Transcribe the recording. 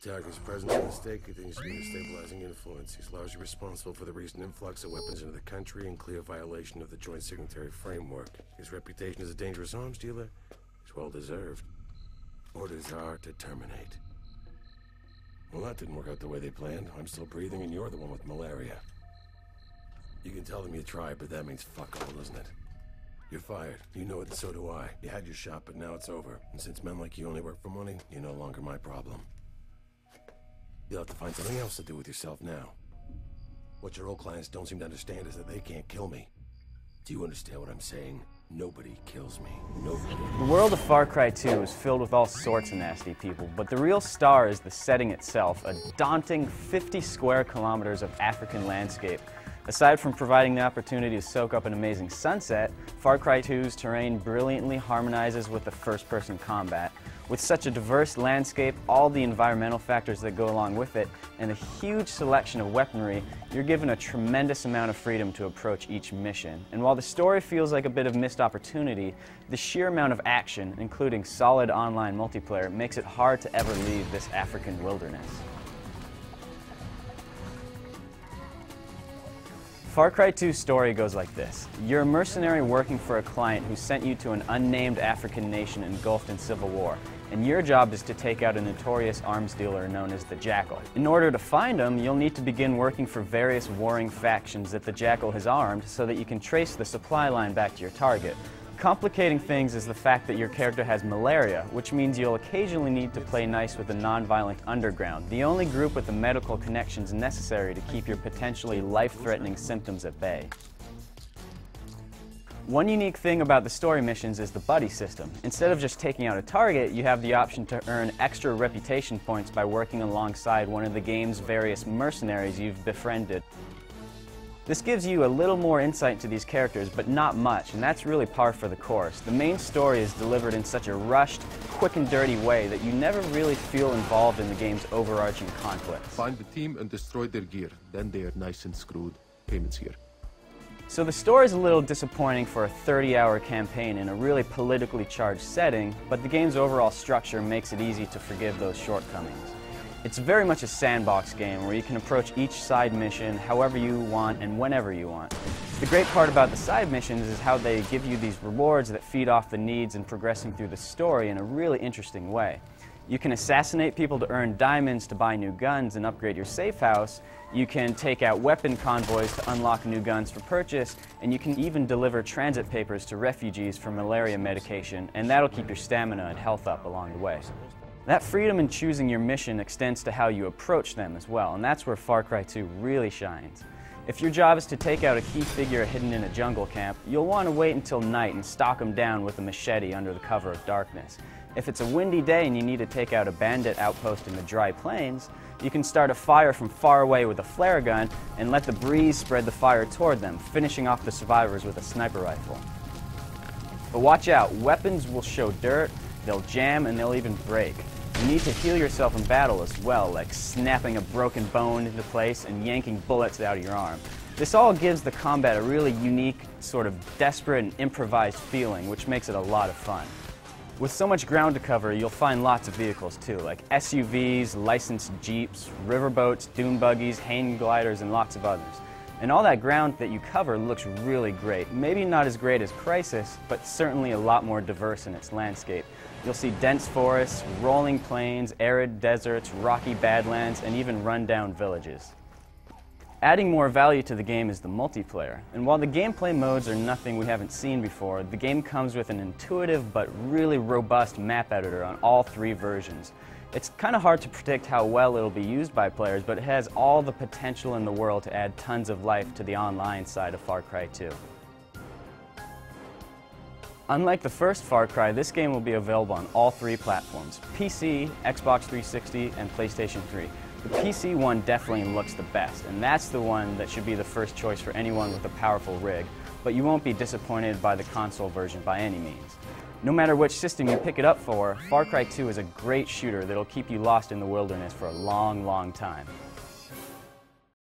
Attacker's presence in the state continues to be a stabilizing influence. He's largely responsible for the recent influx of weapons into the country in clear violation of the joint signatory framework. His reputation as a dangerous arms dealer is well deserved. Orders are to terminate. Well, that didn't work out the way they planned. I'm still breathing and you're the one with malaria. You can tell them you tried, but that means fuck all, doesn't it? You're fired. You know it, and so do I. You had your shot, but now it's over. And since men like you only work for money, you're no longer my problem. You'll have to find something else to do with yourself now. What your old clients don't seem to understand is that they can't kill me. Do you understand what I'm saying? Nobody kills me. Nobody. The world of Far Cry 2 is filled with all sorts of nasty people, but the real star is the setting itself, a daunting 50 square kilometers of African landscape. Aside from providing the opportunity to soak up an amazing sunset, Far Cry 2's terrain brilliantly harmonizes with the first-person combat. With such a diverse landscape, all the environmental factors that go along with it, and a huge selection of weaponry, you're given a tremendous amount of freedom to approach each mission. And while the story feels like a bit of missed opportunity, the sheer amount of action, including solid online multiplayer, makes it hard to ever leave this African wilderness. Far Cry 2's story goes like this. You're a mercenary working for a client who sent you to an unnamed African nation engulfed in civil war, and your job is to take out a notorious arms dealer known as the Jackal. In order to find him, you'll need to begin working for various warring factions that the Jackal has armed so that you can trace the supply line back to your target. Complicating things is the fact that your character has malaria, which means you'll occasionally need to play nice with the non-violent underground, the only group with the medical connections necessary to keep your potentially life-threatening symptoms at bay. One unique thing about the story missions is the buddy system. Instead of just taking out a target, you have the option to earn extra reputation points by working alongside one of the game's various mercenaries you've befriended. This gives you a little more insight to these characters, but not much, and that's really par for the course. The main story is delivered in such a rushed, quick and dirty way that you never really feel involved in the game's overarching conflicts. Find the team and destroy their gear. Then they are nice and screwed. Payments here. So the story is a little disappointing for a 30-hour campaign in a really politically charged setting, but the game's overall structure makes it easy to forgive those shortcomings. It's very much a sandbox game where you can approach each side mission however you want and whenever you want. The great part about the side missions is how they give you these rewards that feed off the needs and progressing through the story in a really interesting way. You can assassinate people to earn diamonds to buy new guns and upgrade your safe house. You can take out weapon convoys to unlock new guns for purchase, and you can even deliver transit papers to refugees for malaria medication, and that'll keep your stamina and health up along the way. That freedom in choosing your mission extends to how you approach them as well, and that's where Far Cry 2 really shines. If your job is to take out a key figure hidden in a jungle camp, you'll want to wait until night and stalk him down with a machete under the cover of darkness. If it's a windy day and you need to take out a bandit outpost in the dry plains, you can start a fire from far away with a flare gun and let the breeze spread the fire toward them, finishing off the survivors with a sniper rifle. But watch out, weapons will show dirt, they'll jam, and they'll even break. You need to heal yourself in battle as well, like snapping a broken bone into place and yanking bullets out of your arm. This all gives the combat a really unique, sort of desperate and improvised feeling, which makes it a lot of fun. With so much ground to cover, you'll find lots of vehicles too, like SUVs, licensed Jeeps, riverboats, dune buggies, hang gliders, and lots of others. And all that ground that you cover looks really great. Maybe not as great as Crysis, but certainly a lot more diverse in its landscape. You'll see dense forests, rolling plains, arid deserts, rocky badlands, and even run-down villages. Adding more value to the game is the multiplayer, and while the gameplay modes are nothing we haven't seen before, the game comes with an intuitive but really robust map editor on all three versions. It's kind of hard to predict how well it'll be used by players, but it has all the potential in the world to add tons of life to the online side of Far Cry 2. Unlike the first Far Cry, this game will be available on all three platforms: PC, Xbox 360, and PlayStation 3. The PC one definitely looks the best, and that's the one that should be the first choice for anyone with a powerful rig, but you won't be disappointed by the console version by any means. No matter which system you pick it up for, Far Cry 2 is a great shooter that'll keep you lost in the wilderness for a long, long time.